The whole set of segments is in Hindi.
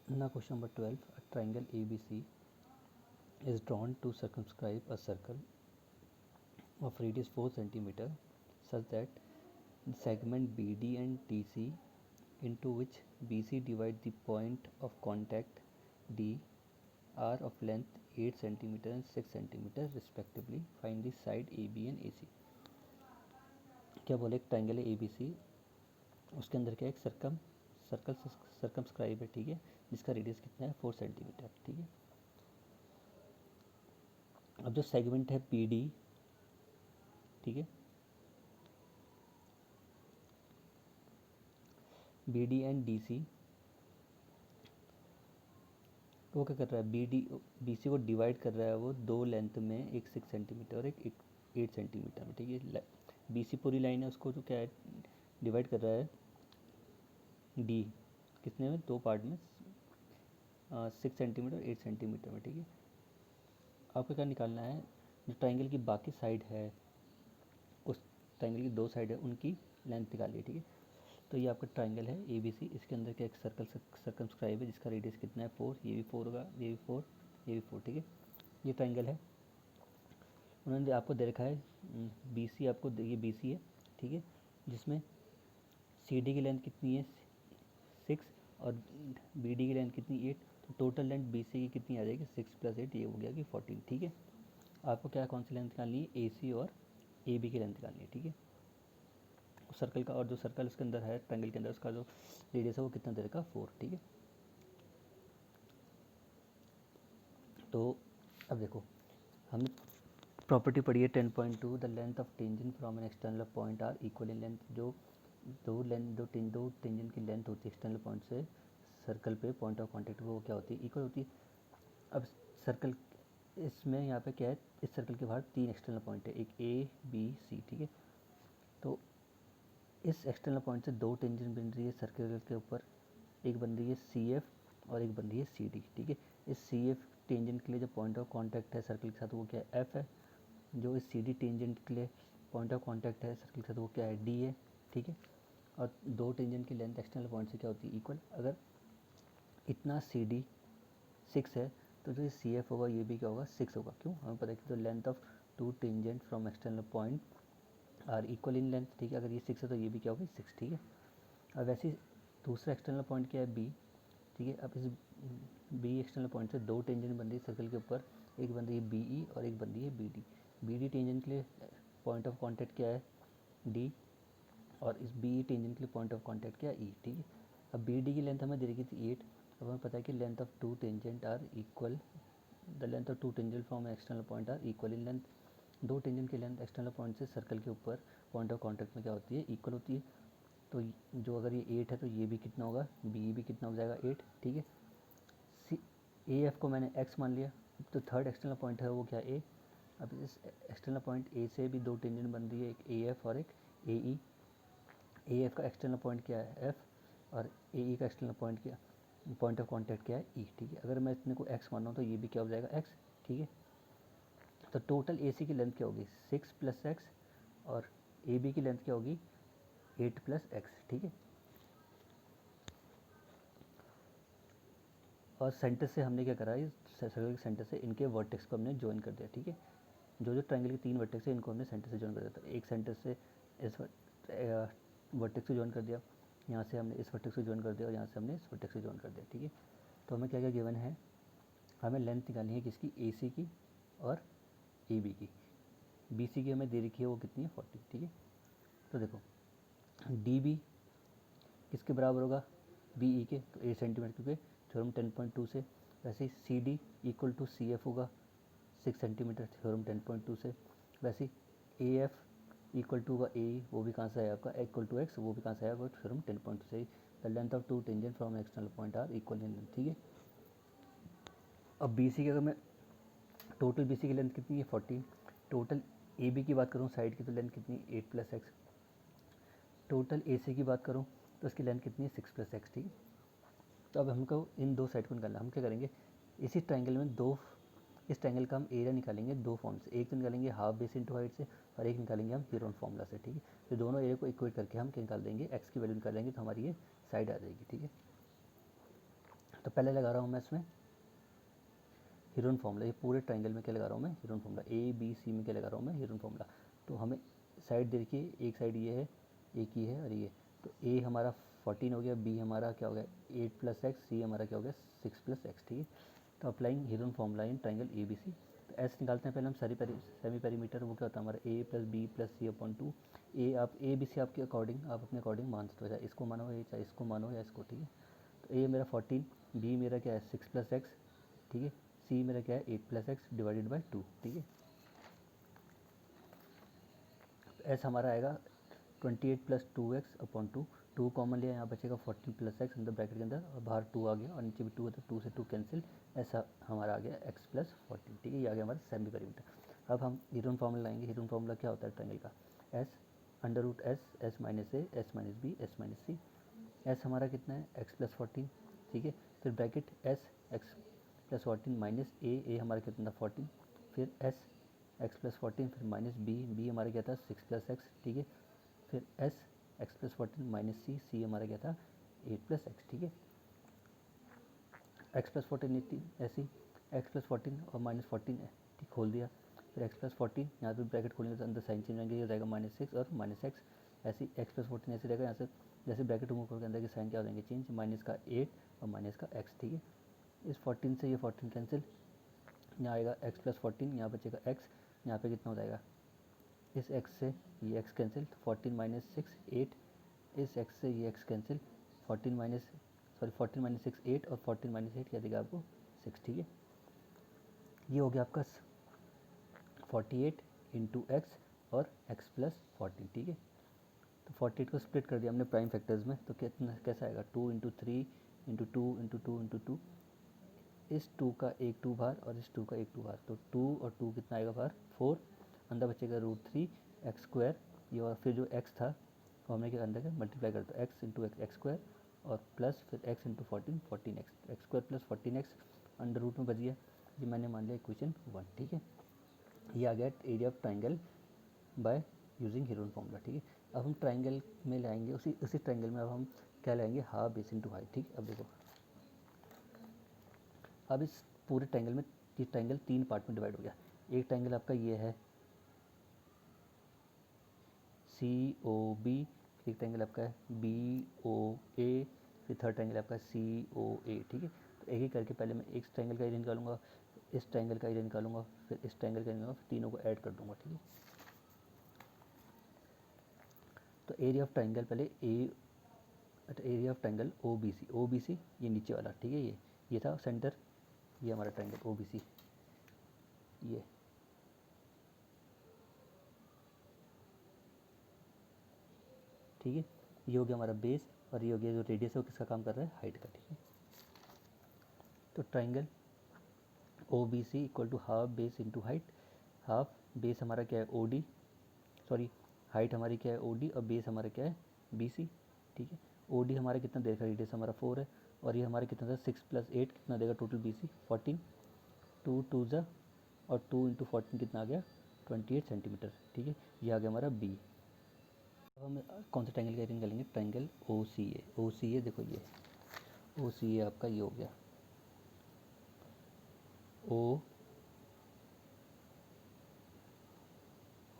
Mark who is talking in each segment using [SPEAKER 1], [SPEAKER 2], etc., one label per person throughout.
[SPEAKER 1] Now question number 12. A triangle ABC is drawn to circumscribe a circle of radius 4 cm such that the segment BD and DC into which BC divide the point of contact D are of length 8 cm and 6 cm respectively. Find the side AB and AC. क्या बोले, एक ट्राइंगल है ABC, उसके अंदर क्या है, एक सर्कमस्क्राइब है, ठीक है, जिसका रेडियस कितना है 4 सेंटीमीटर, ठीक है। अब जो सेगमेंट है PD, ठीक है, BD एंड DC, तो वो क्या कर रहा है, BC को डिवाइड कर रहा है वो दो लेंथ में, एक 6 सेंटीमीटर और एक 8 सेंटीमीटर में, ठीक है। BC पूरी लाइन है, उसको जो क्या है डिवाइड कर रहा है D कितने में, दो पार्ट में, 6 सेंटीमीटर 8 सेंटीमीटर में, ठीक है। आपको क्या निकालना है, जो ट्राइंगल की बाकी साइड है, उस ट्राइंगल की दो साइड है, उनकी लेंथ निकालिए, ठीक है। तो ये आपका ट्राइंगल है ABC, इसके अंदर क्या एक सर्कमस्क्राइब है जिसका रेडियस कितना है 4, ये भी 4 होगा, ये भी 4, ये भी 4, ठीक है। ये ट्राइंगल है, उन्होंने आपको दे रखा है BC, आपको ये BC है, ठीक है, जिसमें CD की लेंथ कितनी है 6 और BD की लेंथ कितनी 8, तो टोटल लेंथ BC की कितनी आ जाएगी 6 + 8, ये हो गया कि 14, ठीक है। आपको क्या कौन सी लेंथ निकालनी है, AC और AB की लेंथ निकालनी है, ठीक है। सर्कल का, और जो सर्कल इसके अंदर है ट्रायंगल के अंदर, उसका जो रेडियस है वो कितना दे रखा, 4, ठीक है। तो अब देखो, हमने प्रॉपर्टी पढ़ी है 10.2, the length of tangent from an external point are equal in length. जो दो टेंजेंट की लेंथ होती है एक्सटर्नल पॉइंट से सर्कल पे पॉइंट ऑफ कॉन्टेक्ट, वो क्या होती है, इक्वल होती है। अब सर्कल, इसमें यहाँ पे क्या है, इस सर्कल के बाहर 3 एक्सटर्नल पॉइंट है, एक ABC, ठीक है। तो इस एक्सटर्नल पॉइंट से दो टेंजेंट बन रही है सर्कल के ऊपर, एक बन रही है CF और एक बन रही है CD, ठीक है। इस CF टेंजेंट के लिए जो पॉइंट ऑफ कांटेक्ट है सर्कल के साथ वो क्या है, F है। जो इस CD टेंजेंट के लिए पॉइंट ऑफ कांटेक्ट है सर्कल के साथ वो क्या है, D है, ठीक है। और दो टेंजेंट की लेंथ एक्सटर्नल पॉइंट से क्या होती है, इक्वल। अगर इतना CD 6 है तो जो CF होगा ये भी क्या होगा, 6 होगा। क्यों, हमें पता है कि जो length of two tangent from external point are equal in length, ठीक है। अगर ये 6 है तो ये भी क्या होगी, 6, ठीक है। अब वैसे ही दूसरा एक्सटर्नल पॉइंट क्या है, B, ठीक है। अब इस B एक्सटर्नल पॉइंट से दो टेंजेंट बन रही है सर्कल के ऊपर, एक बन रही है BE और एक बन रही है BD। BD टेंजेंट के लिए पॉइंट ऑफ कांटेक्ट क्या है, D, और इस BE टेंजेंट के लिए पॉइंट ऑफ कांटेक्ट क्या है, E, ठीक है। अब BD की लेंथ हमें दे रखी थी 8, अब हमें पता है कि length of two tangent are equal, the length of two tangent from external point are equal in length. दो टेंजेंट की लेंथ एक्सटर्नल पॉइंट से सर्कल के ऊपर पॉइंट ऑफ कांटेक्ट में क्या होती है, इक्वल होती है। तो जो अगर ये 8 है तो ये भी कितना होगा, BE भी कितना हो जाएगा, 8, ठीक है। AF को मैंने x मान लिया, तो थर्ड एक्सटर्नल पॉइंट है वो क्या है, A। अब इस एक्सटर्नल पॉइंट A से भी दो टेंजेंट बन रही है, एक AF और एक AE। AF का एक्सटर्नल पॉइंट क्या है, F, और AE का एक्सटर्नल पॉइंट क्या, पॉइंट ऑफ कांटेक्ट क्या है, E, ठीक है। अगर मैं इतने को x मान रहा हूँ तो ये भी क्या हो जाएगा, x, ठीक है। तो टोटल AC की लेंथ क्या होगी, 6 + x, और AB की लेंथ क्या होगी, 8 + x, ठीक है। और सेंटर से हमने क्या करा है, सर्कल के सेंटर से इनके वर्टेक्स को हमने ज्वाइन कर दिया, ठीक है। जो जो ट्रायंगल के 3 वर्टेक्स है इनको हमने सेंटर से ज्वाइन कर दिया, तो एक सेंटर से इस वर्टेक्स को ज्वाइन कर दिया, यहाँ से हमने इस वर्टेक्स को ज्वाइन कर दिया, और यहाँ से हमने इस वर्टेक्स को ज्वाइन कर दिया, ठीक है। तो हमें क्या क्या गिवन है, हमें लेंथ निकालनी है किसकी, AC की और AB की। BC की हमें दे रखी है वो कितनी है, 40, ठीक है। तो देखो DB किसके बराबर होगा, BE के, तो 8 सेंटीमीटर, क्योंकि थ्योरम 10.2 से। वैसे ही CD इक्वल टू CF होगा 6 सेंटीमीटर, थ्योरम 10.2 से। वैसे ही AF इक्वल टू होगा AE, वो भी कहाँ से आया आपका, इक्वल टू X, वो भी कहाँ से आया, वो थ्योरम 10.2 से। The length of two tangent from external point are equal in length, ठीक है। अब BC की अगर मैं टोटल BC की लेंथ कितनी है, 40। टोटल AB की बात करूँ साइड की, तो लेंथ कितनी है, 8 + x। टोटल AC की बात करूँ तो इसकी लेंथ कितनी है, 6 + x, ठीक है। तो अब हमको इन दो साइड को निकालना, हम क्या करेंगे, इसी ट्रायंगल में दो, इस ट्रायंगल का हम एरिया निकालेंगे दो फॉर्म से। एक तो निकालेंगे हाफ बेस इंटू हाइट से, और एक निकालेंगे हम हीरोन फार्मूला से, ठीक है। तो दोनों एरिया को इक्वेट करके हम क्या निकाल देंगे, x की वैल्यू निकाल देंगे, तो हमारी ये साइड आ जाएगी, ठीक है। तो पहले लगा रहा हूँ मैं इसमें हीरोन फार्मूला, ये पूरे ट्राइंगल में क्या लगा रहा हूँ मैं Heron formula, A B C में क्या लगा रहा हूँ मैं हीरोन फार्मूला। तो हमें साइड देखिए, एक साइड ये है, एक ही है और ये, तो ए हमारा 14 हो गया, बी हमारा क्या हो गया 8 + x, सी हमारा क्या हो गया 6 + x, ठीक है। तो applying Heron formula in triangle A B C. तो एस निकालते हैं पहले हम, सेमी पेरीमीटर, वो क्या होता है हमारा a + b + c/2। ए आप ए बी सी आपके अकॉर्डिंग, आप अपने अकॉर्डिंग मान सकते हो, चाहे इसको मानो या चाहे इसको मानो या इसको, ठीक है। तो ए मेरा 14, बी मेरा क्या है 6 + x, ठीक है, सी मेरा क्या है 8 + x / 2, ठीक है। एस हमारा आएगा 28 + 2x/2, 2 कॉमन लिया, यहाँ बचेगा 14 + x अंदर ब्रैकेट के अंदर, और बाहर 2 आ गया और नीचे भी 2 है, तो 2 से 2 कैंसिल, ऐसा हमारा आ गया x + 14, ठीक है। ये आ गया हमारा सेमी पेरीमीटर। अब हम हीरोन फार्मूला लाएंगे। हीरोन फार्मूला क्या होता है ट्रायंगल का, s √s, s - a, s - b, s - c। s हमारा कितना है x + 14, ठीक है। फिर bracket s x + 14 minus a हमारा कितना था 14, फिर s x + 14, फिर माइनस b हमारा क्या था 6 + x, ठीक है। फिर s x + 14 माइनस c हमारा क्या था 8 + x, ठीक है। x + 14 ऐसे ही, x + 14 और -14 ठीक खोल दिया, फिर x + 14 यहाँ पे ब्रैकेट खोलेंगे तो अंदर साइन चेंज होंगे, ये रहेगा -6 और -x, ऐसे ही x + 14 ऐसे रहेगा, यहाँ से जैसे ब्रैकेट रिमूव करके अंदर के साइन क्या हो जाएंगे चेंज, माइनस का 8 और माइनस का x, ठीक है। इस 14 से ये 14 कैंसिल, यहाँ आएगा x + 14, यहाँ बचेगा x, यहाँ पे कितना हो जाएगा, इस x से ये x कैंसिल, 14 - 6 8, इस x से ये x कैंसिल, 14 - 6 8, और 14 - 8 क्या देगा आपको 6, ठीक है। ये हो गया आपका 48 × x और x + 14, ठीक है। तो 48 को स्प्लिट कर दिया हमने प्राइम फैक्टर्स में, तो कितना कैसा आएगा 2 × 3 × 2 × 2 × 2, इस 2 का एक 2 बाहर और इस 2 का एक 2 बाहर, तो 2 और 2 कितना आएगा बाहर 4, अंदर बचेगा √3 x², ये और फिर जो x था वो हमने क्या अंदर का मल्टीप्लाई कर दो, x × x² और प्लस फिर x × 14 14x, x² + 14x under root में बच गया, ये मैंने मान लिया इक्वेशन 1, ठीक है। ये आ गया area of triangle by using Heron formula, ठीक है। अब हम ट्राइंगल में लाएंगे, उसी ट्राइंगल में अब हम क्या लाएंगे हाफ बेस इंटू हाइट, ठीक है। अब देखो, अब इस पूरे ट्राइंगल में ये ट्राइंगल 3 पार्ट में डिवाइड हो गया। एक ट्राइंगल आपका ये है COB, एक ट्राइंगल आपका है BOA, फिर थर्ड ट्राइंगल आपका COA, ठीक है। तो एक एक करके पहले मैं एक ट्राइंगल का एरिया निकालूंगा, इस ट्राइंगल का एरिया निकालूंगा, फिर इस ट्राइंगल का निकालूंगा, फिर तीनों को ऐड कर दूंगा, ठीक है। तो एरिया ऑफ ट्राइंगल पहले एरिया ऑफ ट्राइंगल OBC ये नीचे वाला, ठीक है। ये था सेंटर, ये हमारा ट्राइंगल OBC, ये ठीक है। ये हो गया हमारा बेस, और ये हो गया जो रेडियस है वो किसका काम कर रहा है हाइट का, ठीक है। तो triangle OBC equal to half base into height. Half base हमारा क्या है OD, सॉरी हाइट हमारी क्या है OD, और बेस हमारा क्या है BC, ठीक है। OD हमारा कितना देगा, रेडियस हमारा 4 है, और ये हमारा कितना था 6 + 8 कितना देगा टोटल BC 14, 2 2 ज़ा और 2 × 14 कितना आ गया 28 सेंटीमीटर, ठीक है। ये आ गया हमारा B। अब हम कौन सा ट्राइंगल का एरिया निकालेंगे, ट्राइंगल OCA देखो, ये OCA आपका ये हो गया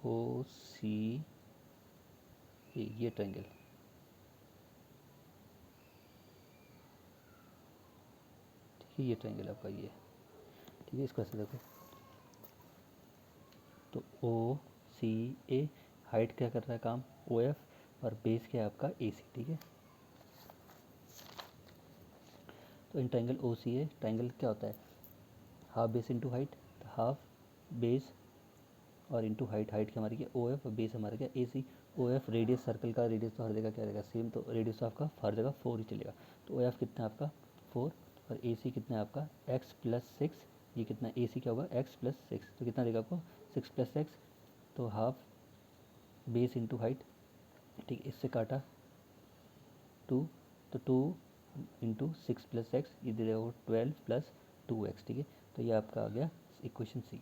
[SPEAKER 1] OCA, ये ट्राइंगल, ठीक है। ये ट्राइंगल आपका ये, ठीक है। इसको ऐसे देखो, तो OCA, हाइट क्या कर रहा है काम OF, और बेस क्या है आपका AC, ठीक है। तो इन ट्राइंगल OCA, ट्राइंगल क्या होता है हाफ बेस इंटू हाइट, तो हाफ बेस और इंटू हाइट, हाइट क्या हमारी क्या OF, और बेस हमारा क्या AC। OF रेडियस, सर्कल का रेडियस तो हर जगह क्या रहेगा सेम, तो रेडियस तो आपका हर जगह 4 ही चलेगा। तो OF कितना है आपका 4, और AC कितना है आपका x + 6, ये कितना AC क्या होगा x + 6, तो कितना देगा आपको 6 + 6, तो हाफ बेस इंटू हाइट, ठीक, इससे काटा 2, तो 2 × 6 + x, ये दे देगा 12 + 2x, ठीक है। तो ये आपका आ गया इक्वेशन C।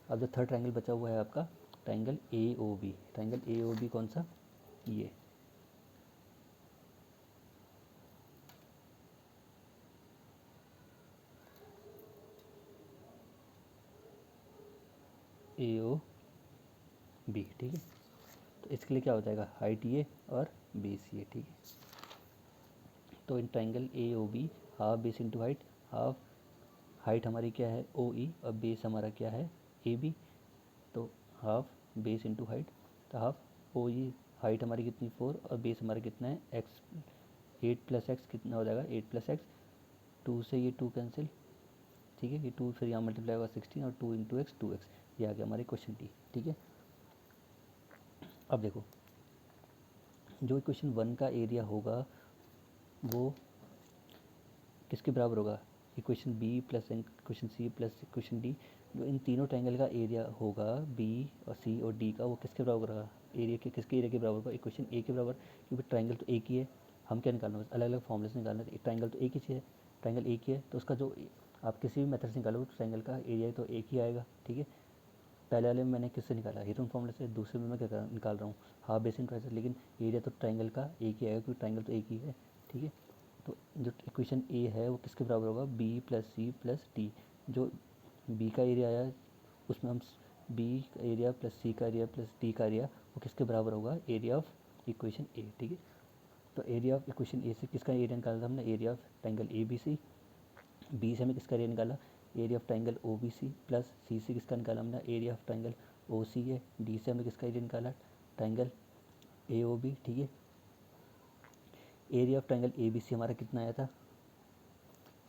[SPEAKER 1] अब जो थर्ड ट्राइंगल बचा हुआ है आपका ट्राइंगल AOB, ट्राइंगल AOB कौन सा, ये AOB, ठीक है। तो इसके लिए क्या हो जाएगा, हाइट ये और बेस ये, ठीक है। तो in triangle AOB half base into height, half height हमारी क्या है OE और बेस हमारा क्या है AB। तो हाफ बेस इंटू हाइट, तो हाफ OE, हाइट हमारी कितनी 4 और बेस हमारा कितना है x, 8 प्लस एक्स कितना हो जाएगा 8 प्लस एक्स, 2 से ये 2 कैंसिल, ठीक है। ये 2 फिर यहाँ मल्टीप्लाई होगा 16 और 2 इंटू एक्स 2x, ये आ गया हमारे क्वेश्चन डी, ठीक है। अब देखो जो इक्वेशन 1 का एरिया होगा वो किसके बराबर होगा, equation B plus equation C plus equation D. जो इन तीनों ट्रायंगल का एरिया होगा बी और सी और डी का, वो किसके बराबर होगा, एरिया के किसके एरिया के बराबर होगा, इक्वेशन ए के बराबर। क्योंकि ट्रायंगल तो एक ही है, हम क्या निकालना है, अलग अलग फॉर्मूले से निकालना है। ट्रायंगल तो एक ही चीज़ है, ट्रायंगल एक ही है, तो उसका जो आप किसी भी मेथड से निकालो ट्रायंगल का एरिया तो एक ही आएगा, ठीक है। पहले वाले में मैंने किससे निकाला, हीरोन फॉर्मूले से, दूसरे में मैं क्या निकाल रहा हूँ हाफ बेस इंटू, लेकिन एरिया तो ट्रायंगल का एक ही आएगा क्योंकि ट्रायंगल तो एक ही है, ठीक है। तो जो इक्वेशन ए है वो किसके बराबर होगा, B plus C plus D. जो बी का एरिया आया उसमें हम बी का एरिया प्लस सी का एरिया प्लस डी का एरिया वो किसके बराबर होगा, एरिया ऑफ इक्वेशन ए, ठीक है। तो एरिया ऑफ इक्वेशन ए से किसका एरिया निकाला था हमने, area of triangle A B C. B से हमें किसका एरिया निकाला, area of triangle O B C, plus C से किसका निकाला हमने, area of triangle O C है। डी से हमने किसका एरिया निकाला, ट्रायंगल ए ओ बी, ठीक है। Area of triangle A B C हमारा कितना आया था,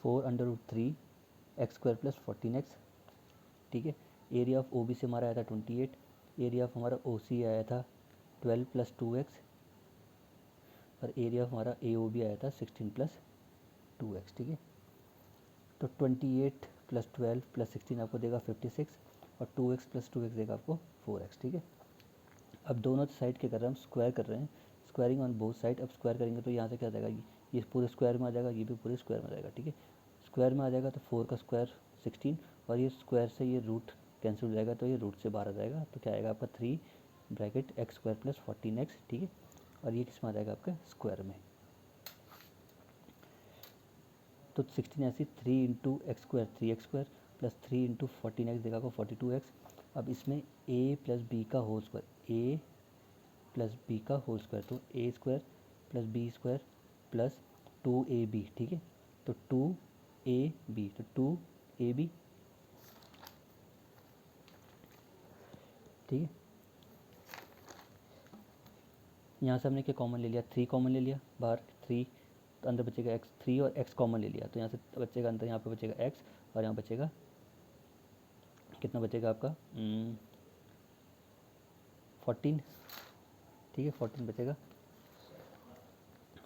[SPEAKER 1] 4√3 एक्स स्क्वायर प्लस 14x, ठीक है। एरिया ऑफ ओ बी से हमारा आया था 28, एरिया ऑफ हमारा ओ सी आया था 12 प्लस 2x, और एरिया ऑफ हमारा ए ओ बी आया था 16 प्लस 2x, ठीक है। तो 28 प्लस 12 प्लस 16 आपको देगा 56, और 2x प्लस 2x देगा आपको 4x, ठीक है। अब दोनों साइड क्या कर रहे हैं, हम स्क्वायर कर रहे हैं, स्क्वायरिंग ऑन बोथ साइड। अब स्क्वायर करेंगे तो यहाँ से क्या आ जाएगा, ये पूरे स्क्वायर में आ जाएगा, ये भी पूरे स्क्वायर में आ जाएगा, ठीक है। स्क्वायर में आ जाएगा तो 4 का स्क्वायर 16, और ये स्क्वायर से ये रूट कैंसिल हो जाएगा तो ये रूट से बाहर आ जाएगा, तो क्या आएगा आपका 3 bracket x square plus 14x, ठीक है। और ये किस में आ जाएगा आपका स्क्वायर में, तो 16 ऐसी 3 into X square 3x square plus 3 into 14x देगा आपको 42x। अब इसमें a प्लस बी का whole square, a plus B का होल स्क्वायर, तो A square plus B square plus 2ab, ठीक है। तो 2ab, तो 2ab, ठीक है। यहाँ से हमने क्या कॉमन ले लिया, 3 कॉमन ले लिया बाहर 3, तो अंदर बचेगा x, 3 और x कॉमन ले लिया, तो यहाँ से बचेगा अंदर, यहाँ पे बचेगा x और यहाँ बचेगा कितना बचेगा आपका 14, ठीक है 14 बचेगा।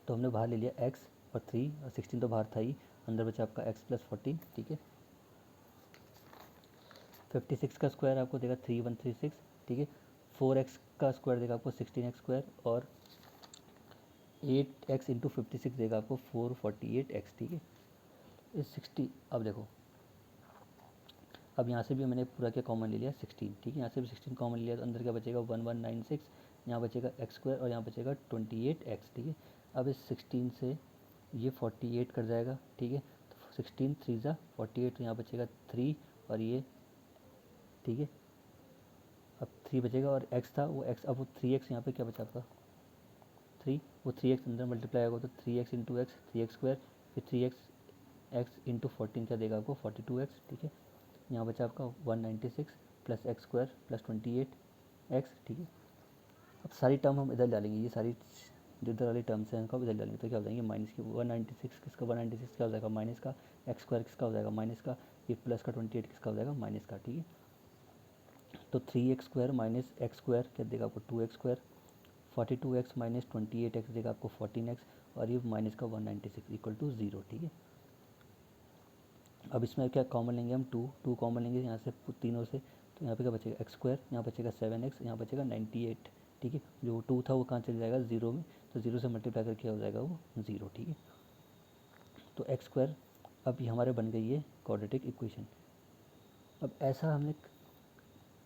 [SPEAKER 1] तो हमने बाहर ले लिया x और 3 और 16 तो बाहर था ही, अंदर बचा आपका x प्लस 14, ठीक है। 56 का स्क्वायर आपको देगा 3136, ठीक है। 4x का स्क्वायर देगा आपको 16x स्क्वायर, और 8x इंटू 56 देगा आपको 448x, ठीक है। इस 60, अब देखो अब यहाँ से भी मैंने पूरा क्या कॉमन ले लिया 16, ठीक है। यहाँ से भी 16 कॉमन लिया तो अंदर क्या बचेगा 1196, यहाँ बचेगा एक्स स्क्वायर और यहाँ बचेगा 28x, ठीक है। अब इस 16 से ये 48 कट जाएगा, ठीक है। तो 16 3 ज़ा 48, तो यहाँ बचेगा 3 और ये, ठीक है। अब 3 बचेगा और x था वो x, अब वो 3x यहाँ पे क्या बचा आपका 3, वो 3x अंदर मल्टीप्लाई होगा तो 3x into x 3x square, फिर 3x इंटू 14 क्या देगा आपको 42x, ठीक है। यहाँ बचा आपका 196 plus x square plus 28x, ठीक है। अब सारी टर्म हम इधर डालेंगे, ये सारी जो इधर वाली टर्म्स हैं इनको इधर डालेंगे तो क्या हो जाएंगे माइनस की 196 किसका 196 क्या हो जाएगा माइनस का, एक्स स्क्वायर किसका हो जाएगा माइनस का, ये प्लस का 28 किसका हो जाएगा माइनस का, ठीक है। तो 3x square minus x square क्या देगा आपको 2x square, 42x minus 28x देगा आपको 14x, और ये माइनस का 196 इक्वल टू 0, ठीक है। अब इसमें क्या कॉमन लेंगे हम 2 कॉमन लेंगे यहाँ से तीनों से, तो यहाँ पे क्या बचेगा एक्स स्क्वायर, यहाँ बचेगा 7x, यहाँ बचेगा 98, ठीक है। जो 2 था वो कहाँ चले जाएगा 0 में, तो 0 से मल्टीप्लाई करके क्या हो जाएगा वो 0, ठीक है। तो एक्स स्क्वायर अब ये हमारे बन गई है क्वाड्रेटिक इक्वेशन। अब ऐसा हमने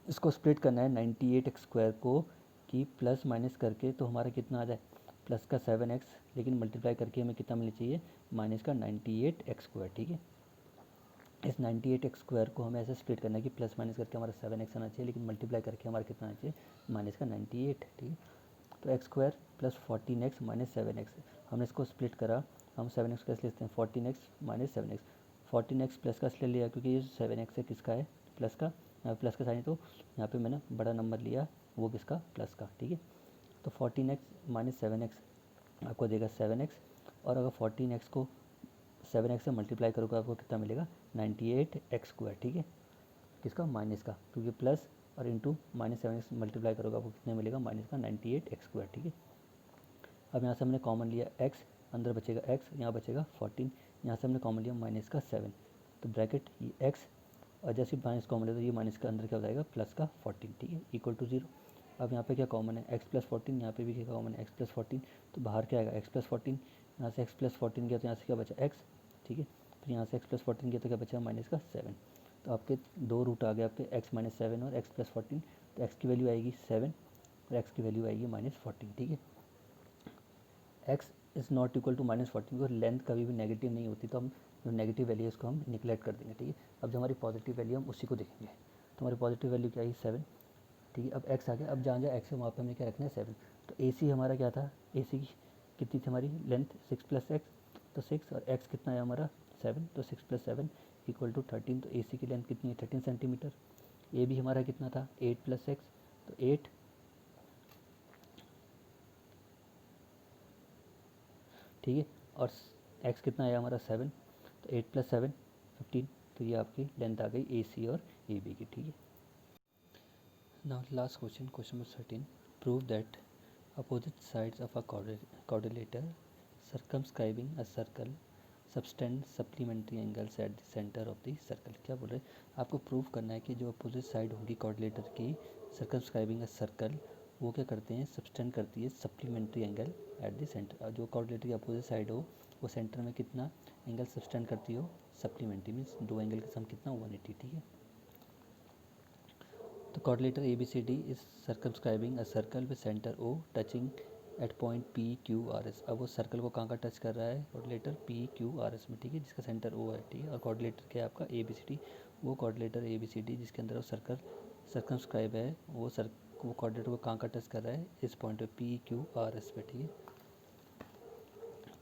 [SPEAKER 1] इसको स्प्लिट करना है 98x स्क्वायर को कि प्लस माइनस करके तो हमारा कितना आ जाए प्लस का 7x, लेकिन मल्टीप्लाई करके हमें कितना मिलना चाहिए माइनस का 98x स्क्वायर, ठीक है। इस 98x² को हमें ऐसे स्प्लिट करना है कि प्लस माइनस करके हमारा 7x आना चाहिए, लेकिन मल्टीप्लाई करके हमारा कितना आना चाहिए, माइनस का 98, ठीक है। तो x² plus 14x minus 7x, हमने इसको स्प्लिट करा, हम 7x का इसलिए लेते हैं 14x minus 7x, 14x plus का इसलिए लिया क्योंकि ये 7x है किसका है, प्लस का, यहाँ प्लस का साइन है तो यहाँ पे मैंने बड़ा नंबर लिया, वो किसका, प्लस का, ठीक है। तो 14x माइनस 7x आपको देगा 7x, और अगर 14x को 7x से मल्टीप्लाई करोगे आपको कितना मिलेगा, 98x², ठीक है, किसका, माइनस का, क्योंकि प्लस और इंटू माइनस 7x मल्टीप्लाई करोगे आपको कितने मिलेगा, माइनस का 98x², ठीक है। अब यहाँ से हमने कॉमन लिया x, अंदर बचेगा x, यहाँ बचेगा 14, यहाँ से हमने कॉमन लिया माइनस का 7, तो ब्रैकेट ये x, और जैसे माइनस कॉमन लिया तो ये माइनस के अंदर क्या हो जाएगा, प्लस का 14, ठीक है, इक्वल टू 0। अब यहाँ पे क्या कॉमन है, x प्लस 14, यहाँ पे भी क्या कॉमन है, x प्लस 14, तो बाहर क्या आएगा, x प्लस 14, यहाँ से x प्लस 14 गया तो यहाँ से क्या बचा, x, ठीक है, तो यहाँ से x प्लस 14 गया तो क्या बचा, माइनस का 7, तो आपके दो रूट आ गए आपके x माइनस 7 और x प्लस 14, तो x की वैल्यू आएगी 7 और x की वैल्यू आएगी माइनस 14, ठीक है। x is not equal to minus 14, because length कभी भी नेगेटिव नहीं होती, तो हम जो नेगेटिव वैल्यू है उसको हम निगलेक्ट कर देंगे, ठीक है। अब जो हमारी पॉजिटिव वैल्यू हम उसी को देखेंगे, तो हमारी पॉजिटिव वैल्यू क्या है, 7, ठीक है। अब x आ गया, अब जहाँ जहाँ x है वहाँ पे हमने क्या रखना है, 7, तो AC हमारा क्या था, AC की कितनी थी हमारी लेंथ, 6 प्लस एक्स, तो 6 और x कितना है हमारा 7, तो 6 प्लस 7 इक्वल टू 13, तो AC की लेंथ कितनी है 13 सेंटीमीटर। ए भी हमारा कितना था 8 प्लस एक्स, तो 8, ठीक है, और x कितना आया हमारा 7, तो 8 प्लस 7 15, तो ये आपकी लेंथ आ गई AC और AB की, ठीक है। Now last question, question number 13, prove that opposite sides of a quadrilateral circumscribing a circle subtend supplementary angles at the center of the circle। क्या बोल रहे हैं, आपको प्रूव करना है कि जो अपोजिट साइड होगी quadrilateral की circumscribing a circle, वो क्या करते हैं, सबस्टेंड करती है supplementary angle at the centre. जो quadrilateral की अपोजिट साइड हो वो सेंटर में कितना एंगल सबस्टेंड करती हो, सप्लीमेंट्री मीन्स दो एंगल का सम कितना 180, ठीक है। The quadrilateral ABCD is circumscribing a circle with center O touching at point PQRS। अब वो सर्कल को कहाँ का टच कर रहा है, quadrilateral PQRS में, ठीक है, जिसका सेंटर O है, ठीक है। और quadrilateral क्या है आपका ABCD, वो quadrilateral ABCD जिसके अंदर वो सर्कल सर्कमस्क्राइब है, वो quadrilateral को कहाँ का टच कर रहा है, इस पॉइंट पे PQRS पे, ठीक है।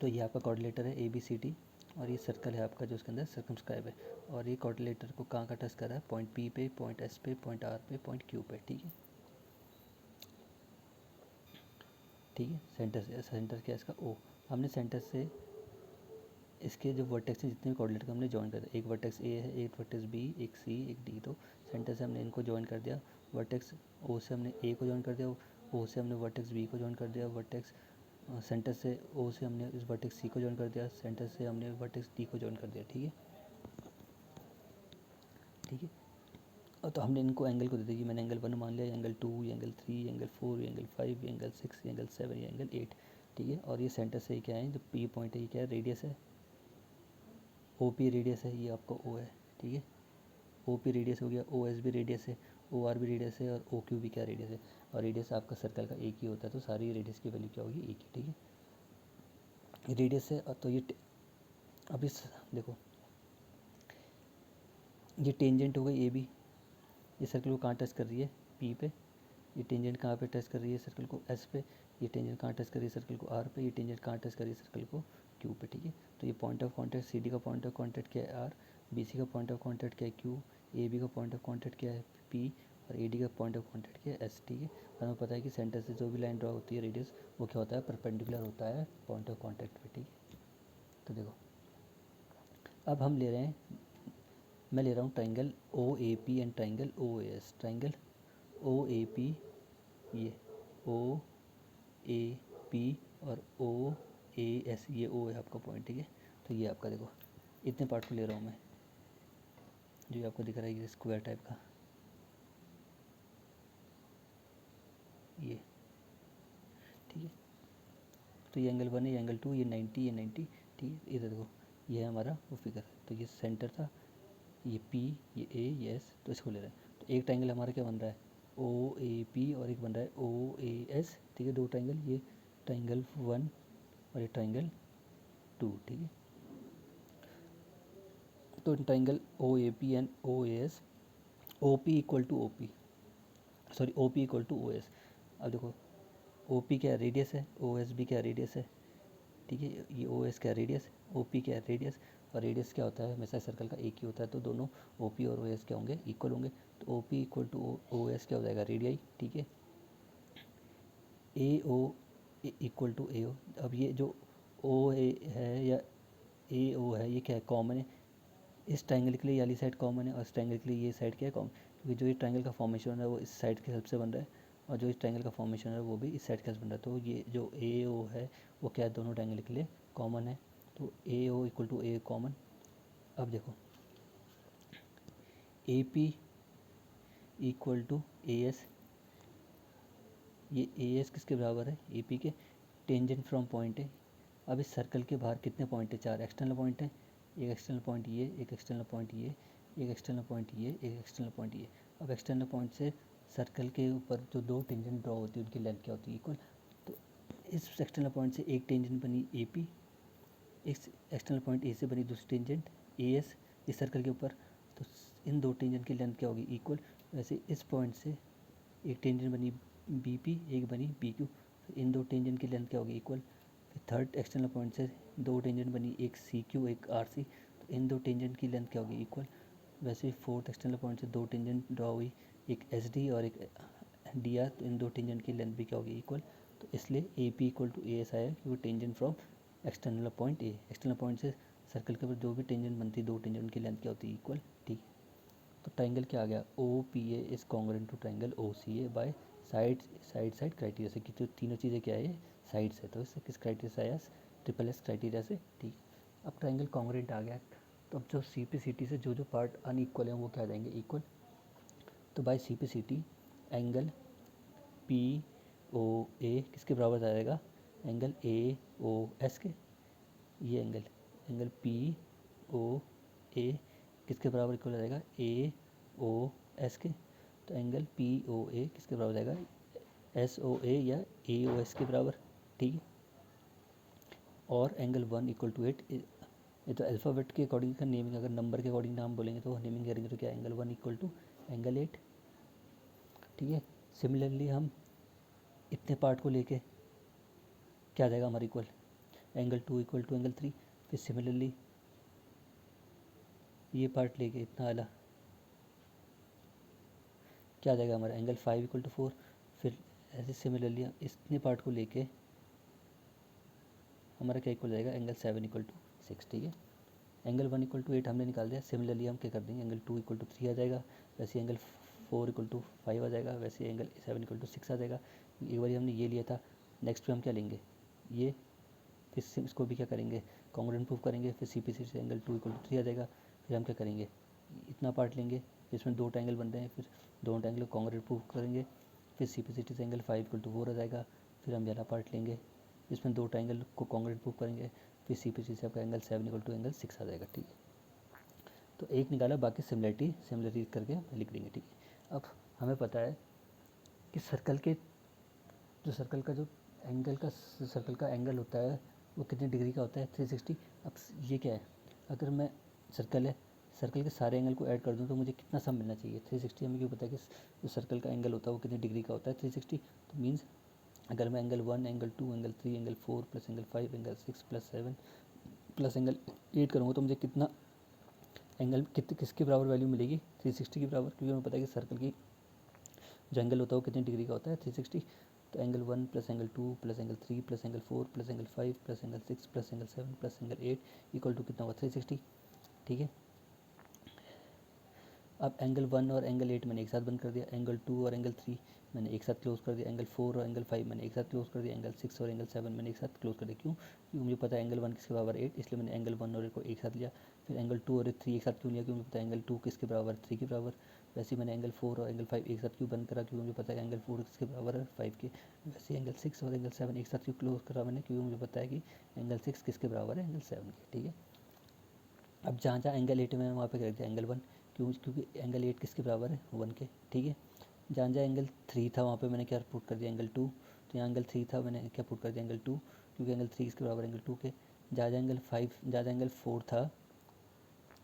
[SPEAKER 1] तो ये आपका quadrilateral है ABCD, और ये सर्कल है आपका जो उसके अंदर सर्कमस्क्राइब है, और ये quadrilateral को कहाँ का टच कर रहा है, पॉइंट P पे, पॉइंट S पे, पॉइंट R पे, पॉइंट Q पे, ठीक है, ठीक है। सेंटर क्या है इसका O। हमने सेंटर से इसके जो वर्टेक्स हैं जितने भी कोऑर्डिनेट को हमने ज्वाइन कर दिया, एक वर्टेक्स A है, एक वर्टेक्स B, एक C, एक D, तो सेंटर से हमने इनको ज्वाइन कर दिया, वर्टेक्स O से हमने A को ज्वाइन कर दिया, O से हमने वर्टेक्स B को ज्वाइन कर दिया, वर्टेक्स सेंटर से O से हमने इस वर्टेक्स C को ज्वाइन कर दिया, सेंटर से हमने वर्टेक्स D को ज्वाइन कर दिया, ठीक है, ठीक है। और तो हमने इनको एंगल को दे दिया, मैंने एंगल 1 मान लिया, angle 2, angle 3, angle 4, angle 5, angle 6, angle 7, angle 8, ठीक है। और ये सेंटर से क्या है, जो P पॉइंट है ये क्या है, रेडियस है, OP रेडियस है, ये आपका O है, ठीक है। OP रेडियस हो गया, OS भी रेडियस है, OR भी रेडियस है, और OQ भी क्या रेडियस है, और रेडियस आपका सर्कल का एक ही होता है, तो सारी रेडियस की वैल्यू क्या होगी, एक ही, ठीक है। रेडियस है, तो ये अब इस देखो ये टेंजेंट हो गई AB, ये सर्कल को कहाँ टच कर रही है, P पे, ये टेंजेंट कहाँ पे टच कर रही है सर्कल को, S पे, ये टेंजेंट कहाँ टच कर रही है सर्कल को R पे, ये टेंजेंट कहाँ टच कर रही है सर्कल को Q पे, ठीक है। तो ये पॉइंट ऑफ कॉन्टैक्ट CD का पॉइंट ऑफ कॉन्टैक्ट क्या है R, BC का पॉइंट ऑफ कॉन्टैक्ट क्या है Q, AB का पॉइंट ऑफ कॉन्टैक्ट क्या है P, और AD का पॉइंट ऑफ कॉन्टैक्ट क्या है S, ठीक है। हमें पता है कि सेंटर से जो भी लाइन ड्रा होती है रेडियस, वो क्या होता है, परपेंडिकुलर होता है पॉइंट ऑफ कॉन्टैक्ट पे, ठीक है। तो देखो अब हम ले रहे हैं, मैं ले रहा हूँ triangle OAP and triangle OAS। Triangle OAP, ये OAP और OAS, ये O है आपका पॉइंट, ठीक है। तो ये आपका देखो इतने पार्ट को ले रहा हूँ मैं, जो आपको दिख रहा है ये स्क्वायर टाइप का, ये, ठीक है। तो ये एंगल 1 है, ये एंगल 2, ये 90, ये 90, ठीक है। इधर देखो ये है हमारा वो फिगर, तो ये सेंटर था, ये P, ये A, ये S, तो इसको ले रहे हैं। तो एक ट्राइंगल हमारा क्या बन रहा है, OAP, और एक बन रहा है OAS, ठीक है। दो ट्राइंगल, ये ट्राइंगल 1 और ये ट्राइंगल 2, ठीक है। तो triangle O A P and O A S, O P equal to O P, sorry O P equal to O S. अब देखो ओ पी क्या रेडियस है, ओ एस भी क्या रेडियस है, ठीक है। ये ओ एस क्या रेडियस है, ओ पी क्या रेडियस, और रेडियस क्या होता है हमेशा सर्कल का एक ही होता है, तो दोनों ओ पी और ओ एस क्या होंगे, इक्वल होंगे। तो O P equal to O S क्या हो जाएगा, रेडियाई, ठीक है। ए ओ इक्वल टू ए ओ, अब ये जो ओ ए है या ए ओ है ये क्या है, कॉमन है। इस ट्रायंगल के लिए ये वाली साइड कॉमन है और इस ट्रायंगल के लिए ये साइड क्या है, कॉमन, क्योंकि जो ये ट्रायंगल का फॉर्मेशन है वो इस साइड के हेल्प से बन रहा है और जो इस ट्रायंगल का फॉर्मेशन है वो भी इस साइड के हेल्प से बन रहा है। तो ये जो ए ओ है वो क्या है, दोनों ट्रायंगल के लिए कॉमन है। तो A O equal to A common. अब देखो A P equal to A S, ये ए एस किसके बराबर है, ए पी के टेंजेंट फ्रॉम पॉइंट है। अब इस सर्कल के बाहर कितने पॉइंट है, चार एक्सटर्नल पॉइंट है, एक एक्सटर्नल पॉइंट ये, एक एक्सटर्नल पॉइंट ये, एक एक्सटर्नल पॉइंट ये, एक एक्सटर्नल पॉइंट ये। अब एक्सटर्नल पॉइंट से सर्कल के ऊपर जो दो टेंजेंट ड्रॉ होती है उनकी लेंथ क्या होती है, इक्वल। तो इस एक्सटर्नल पॉइंट से एक टेंजेंट बनी ए पी, इस एक्सटर्नल पॉइंट ए से बनी दूसरी टेंजेंट ए एस इस सर्कल के ऊपर, तो इन दो टेंजेंट की लेंथ क्या होगी, इक्वल। वैसे इस पॉइंट से एक टेंजेंट बनी बी पी, एक बनी बी क्यू, इन दो टेंजेंट की लेंथ क्या होगी, इक्वल। फिर थर्ड एक्सटर्नल पॉइंट से दो टेंजेंट बनी, एक सी क्यू एक आर सी, तो इन दो टेंजेंट की लेंथ क्या होगी, इक्वल। वैसे ही फोर्थ एक्सटर्नल पॉइंट से दो टेंजेंट ड्रॉ हुई, एक एस डी और एक डी आर, तो इन दो टेंजेंट की लेंथ भी क्या होगी, इक्वल। तो इसलिए A P equal to A S आया, क्योंकि tangent from external point A, external point से सर्कल के ऊपर जो भी टेंजेंट बनती है दो टेंजेंट की लेंथ क्या होती है, इक्वल, ठीक। तो ट्राइंगल क्या आ गया, O P A is congruent to triangle O C A by side criteria से, कि जो तीनों चीज़ें क्या है साइड से, तो इससे किस क्राइटेरिया से आया, ट्रिपल एस क्राइटेरिया से, ठीक। अब ट्राइंगल कॉन्ग्रुएंट आ गया, तो अब जो सी पी सी टी से जो जो पार्ट अनइक्वल हैं वो क्या आ जाएंगे, इक्वल। तो by C P C T angle P O A किसके बराबर आ जाएगा, एंगल ए ओ एस के, ये angle angle P O A किसके बराबर इक्वल हो जाएगा, ए ओ एस के। तो एंगल पी ओ ए किसके बराबर हो जाएगा, एस ओ ए या ए ओ एस के बराबर, ठीक है। और एंगल 1 = 8, ये तो अल्फ़ाबेट के अकॉर्डिंग का नेमिंग, अगर नंबर के अकॉर्डिंग नाम बोलेंगे तो नेमिंग करेंगे तो क्या, एंगल 1 = एंगल 8, ठीक है। सिमिलरली हम इतने पार्ट को लेके क्या आ जाएगा हमारा इक्वल, एंगल 2 = एंगल 3। फिर सिमिलरली ये पार्ट लेके इतना वाला क्या आ जाएगा हमारा, एंगल 5 = 4। फिर ऐसे सिमिलरली इतने पार्ट को लेके हमारा क्या इक्वल जाएगा, एंगल 7 = 6, ठीक है। एंगल 1 = 8 हमने निकाल दिया, सिमिलरली हम क्या कर देंगे, एंगल 2 = 3 आ जाएगा, वैसे एंगल 4 = 5 आ जाएगा, वैसे एंगल 7 = 6 आ जाएगा। एक बार हमने ये लिया था, नेक्स्ट पे हम क्या लेंगे, ये, फिर इसको भी क्या करेंगे, कॉन्ग्रुएंट प्रूफ करेंगे, फिर सी पी सी से एंगल 2 = 3 आ जाएगा। फिर हम क्या करेंगे, इतना पार्ट लेंगे, इसमें दो ट्रायंगल बन रहे हैं, फिर दोनों ट्रायंगल को कॉन्ग्रुएंट प्रूफ करेंगे, फिर सी पी सी टी से एंगल 5 = 4 आ जाएगा। फिर हम वाला पार्ट लेंगे, इसमें दो ट्रायंगल को कॉन्ग्रुएंट प्रूफ करेंगे, फिर सी पी सी से आपका एंगल 7 = एंगल 6 आ जाएगा, ठीक है। तो एक निकाला, बाकी सिमिलरिटी करके लिख देंगे, ठीक है। अब हमें पता है कि सर्कल का जो सर्कल का एंगल होता है वो कितने डिग्री का होता है, 360। अब ये क्या है, अगर मैं सर्कल के सारे एंगल को ऐड कर दूं तो मुझे कितना सम मिलना चाहिए, 360। हमें क्यों पता है कि जो सर्कल का एंगल होता है वो कितने डिग्री का होता है, 360। तो मीन्स अगर मैं एंगल 1, एंगल 2, एंगल 3, एंगल 4 प्लस एंगल 5, एंगल 6 प्लस 7 प्लस एंगल 8 करूँगा तो मुझे कितना एंगल किसके बराबर वैल्यू मिलेगी, 360 के बराबर, क्योंकि हमें पता है कि सर्कल की जो एंगल होता है वो कितने डिग्री का होता है, 360। तो एंगल 1 प्लस एंगल 2 प्लस एंगल 3 प्लस एंगल 4 प्लस एंगल 5 प्लस एंगल 6 प्लस एंगल 7 प्लस एंगल 8 इक्वल टू कितना होगा, 360, ठीक है। अब एंगल 1 और एंगल 8 मैंने एक साथ बंद कर दिया, एंगल 2 और एंगल 3 मैंने एक साथ क्लोज कर दिया, एंगल 4 और एंगल 5 मैंने एक साथ क्लोज कर दिया, एंगल 6 और एंगल 7 मैंने एक साथ क्लोज कर दिया। क्यों, क्योंकि मुझे पता है एंगल 1 किसके बराबर 8, इसलिए मैंने एंगल 1 और 8 को एक साथ लिया। फिर एंगल 2 और 3 एक साथ क्यों लिया, क्योंकि मुझे पता है एंगल 2 किसके बराबर, 3 के बराबर। वैसे ही मैंने एंगल 4 और एंगल 5 एक साथ क्यों बंद करा, क्योंकि मुझे पता है एंगल 4 किसके बराबर है, 5 के। वैसे एंगल 6 और एंगल 7 एक साथ क्यों क्लोज करा मैंने, क्योंकि मुझे पता है कि एंगल 6 किसके बराबर है, एंगल 7 के, ठीक है। अब जहाँ जहाँ एंगल 8 में वहाँ पे कर दिया एंगल 1, क्योंकि एंगल 8 किसके बराबर है, 1 के, ठीक है। जहाँ जहाँ एंगल 3 था वहाँ पे मैंने क्या पुट कर दिया, एंगल 2। तो यहाँ एंगल 3 था, मैंने क्या पुट कर दिया, एंगल 2, क्योंकि एंगल 3 किसके बराबर, एंगल 2 के। जहाँ जहाँ एंगल 4 था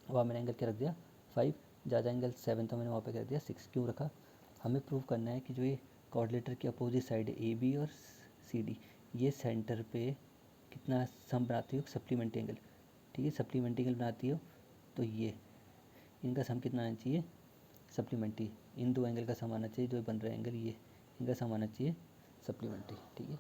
[SPEAKER 1] वहाँ मैंने एंगल क्या रख दिया 5, ज़्यादा एंगल 7 था मैंने वहाँ पे कर दिया 6। क्यों रखा? हमें प्रूव करना है कि जो ये क्वाड्रिलेटर की अपोजिट साइड है AB और CD, ये सेंटर पे कितना सम बनाती हो सप्लीमेंट्री एंगल, ठीक है, सप्लीमेंट्री एंगल बनाती हो, तो ये इनका सम कितना आना चाहिए सप्लीमेंट्री, इन दो एंगल का सम आना चाहिए जो बन रहा है एंगल, ये इनका सम आना चाहिए सप्लीमेंट्री, ठीक है।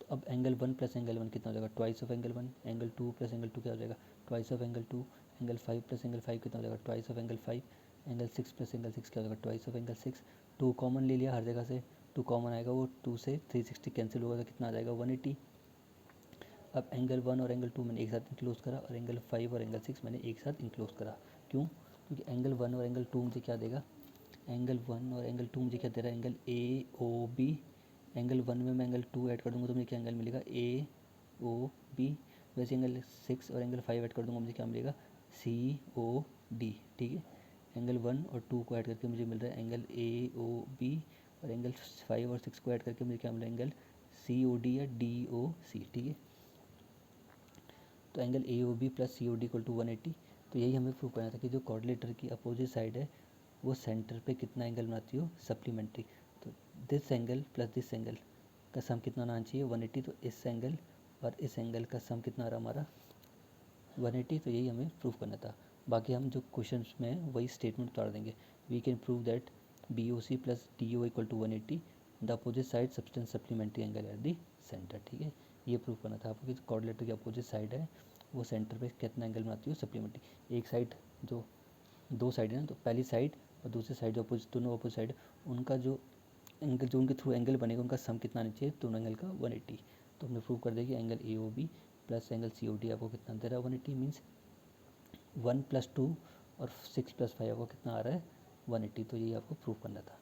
[SPEAKER 1] तो अब एंगल 1 प्लस एंगल 1 कितना हो जाएगा ट्वाइस ऑफ एंगल 1, एंगल 2 प्लस एंगल 2 क्या हो जाएगा ट्वाइस ऑफ एंगल 2, एंगल 5 प्लस एंगल 5 कितना हो जाएगा ट्वाइस ऑफ एंगल 5, एंगल 6 प्लस एंगल 6 क्या हो जाएगा ट्वाइस ऑफ एंगल 6। 2 कॉमन ले लिया हर जगह से, 2 कॉमन आएगा, वो 2 से 360 कैंसिल होगा तो कितना आ जाएगा 180। अब एंगल 1 और एंगल 2 मैंने एक साथ इंक्लोज करा और एंगल 5 और एंगल 6 मैंने एक साथ इंक्लोज करा। क्यों? क्योंकि एंगल 1 और एंगल 2 मुझे क्या देगा, एंगल 1 और एंगल 2 मुझे क्या दे रहा है एंगल AOB, एंगल 1 में मैं एंगल 2 ऐड कर दूँगा तो मुझे क्या एंगल मिलेगा AOB, वैसे एंगल 6 और एंगल 5 ऐड कर दूँगा मुझे क्या मिलेगा COD, ठीक है। एंगल 1 और 2 को ऐड करके मुझे मिल रहा है एंगल AOB, और एंगल 5 और 6 को ऐड करके मुझे क्या मिल रहा है एंगल COD या DOC, ठीक है। तो angle AOB plus COD equal to 180। तो यही हमें प्रूव करना था कि जो क्वाड्रिलेटर की अपोजिट साइड है वो सेंटर पे कितना एंगल बनाती हो सप्लीमेंट्री। तो this angle plus this angle का सम कितना आना चाहिए 180, तो इस एंगल और इस एंगल का सम कितना आ रहा हमारा 180। तो यही हमें प्रूव करना था। बाकी हम जो क्वेश्चन में है वही स्टेटमेंट उतार देंगे। We can prove that BOC plus DO equal to 180, the opposite side subtends supplementary angle at the centre, ठीक है। ये प्रूव करना था आपको कि कोऑर्डिनेटर की अपोजिट साइड है वो सेंटर पे कितना एंगल बनाती हो सप्लीमेंट्री। एक साइड जो दो साइड है ना, तो पहली साइड और दूसरी साइड जो अपोजिट दोनों अपोजिट साइड उनका जो एंगल जो उनके थ्रू एंगल बनेगा उनका सम कितना आना चाहिए दोनों एंगल का 180। तो हमने प्रूव कर दिया कि angle AOB plus angle COD आपको कितना दे रहा है 180, मीन्स 1 प्लस 2 और 6 प्लस 5 आपको कितना आ रहा है 180। तो ये आपको प्रूव करना था।